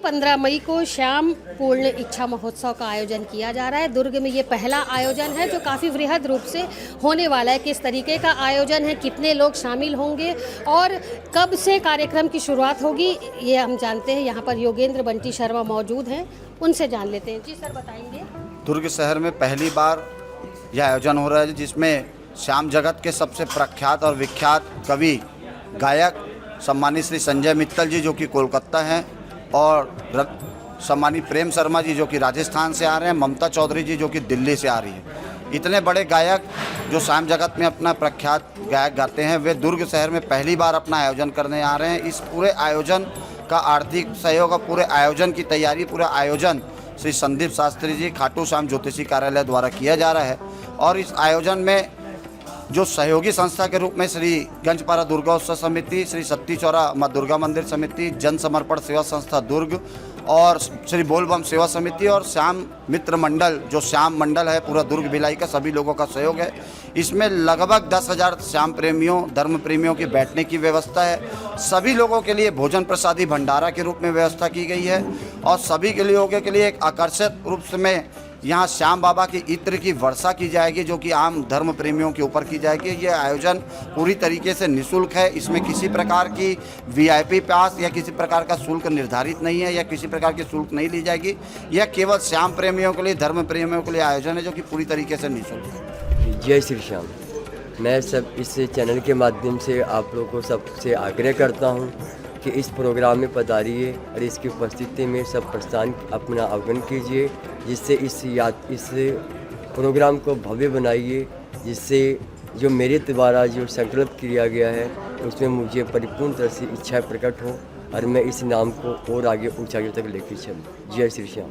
15 मई को श्याम पूर्ण इच्छा महोत्सव का आयोजन किया जा रहा है। दुर्ग में ये पहला आयोजन है जो काफ़ी वृहद रूप से होने वाला है। किस तरीके का आयोजन है, कितने लोग शामिल होंगे और कब से कार्यक्रम की शुरुआत होगी, ये हम जानते हैं। यहाँ पर योगेंद्र बंटी शर्मा मौजूद हैं, उनसे जान लेते हैं। जी सर, बताएंगे। दुर्ग शहर में पहली बार यह आयोजन हो रहा है जिसमें श्याम जगत के सबसे प्रख्यात और विख्यात कवि गायक सम्मानित श्री संजय मित्तल जी जो कि कोलकाता हैं, और सम्मानित प्रेम शर्मा जी जो कि राजस्थान से आ रहे हैं, ममता चौधरी जी जो कि दिल्ली से आ रही है। इतने बड़े गायक जो श्याम जगत में अपना प्रख्यात गायक गाते हैं, वे दुर्ग शहर में पहली बार अपना आयोजन करने आ रहे हैं। इस पूरे आयोजन का आर्थिक सहयोग और पूरे आयोजन की तैयारी, पूरा आयोजन श्री संदीप शास्त्री जी खाटू श्याम ज्योतिषी कार्यालय द्वारा किया जा रहा है। और इस आयोजन में जो सहयोगी संस्था के रूप में श्री गंजपारा दुर्गोत्सव समिति, श्री सत्ती चौरा माँ दुर्गा मंदिर समिति, जन समर्पण सेवा संस्था दुर्ग और श्री बोलबम सेवा समिति और श्याम मित्र मंडल जो श्याम मंडल है पूरा दुर्ग भिलाई का, सभी लोगों का सहयोग है। इसमें लगभग 10,000 श्याम प्रेमियों, धर्म प्रेमियों की बैठने की व्यवस्था है। सभी लोगों के लिए भोजन प्रसादी भंडारा के रूप में व्यवस्था की गई है और सभी के लोगों के लिए एक आकर्षक रूप में यहाँ श्याम बाबा की इत्र की वर्षा की जाएगी जो कि आम धर्म प्रेमियों के ऊपर की जाएगी। ये आयोजन पूरी तरीके से निःशुल्क है। इसमें किसी प्रकार की वीआईपी पास या किसी प्रकार का शुल्क निर्धारित नहीं है या किसी प्रकार की शुल्क नहीं ली जाएगी। यह केवल श्याम प्रेमियों के लिए, धर्म प्रेमियों के लिए आयोजन है जो कि पूरी तरीके से निःशुल्क है। जय श्री श्याम। मैं सब इस चैनल के माध्यम से आप लोगों को सबसे आग्रह करता हूँ कि इस प्रोग्राम में पधारिए और इसकी उपस्थिति में सब प्रस्थान अपना अवगमन कीजिए, जिससे इस प्रोग्राम को भव्य बनाइए, जिससे जो मेरे द्वारा जो संकल्प किया गया है उसमें मुझे परिपूर्ण तरह से इच्छा प्रकट हो और मैं इस नाम को और आगे ऊंचाइयों तक लेकर चलूँ। जय श्री श्याम।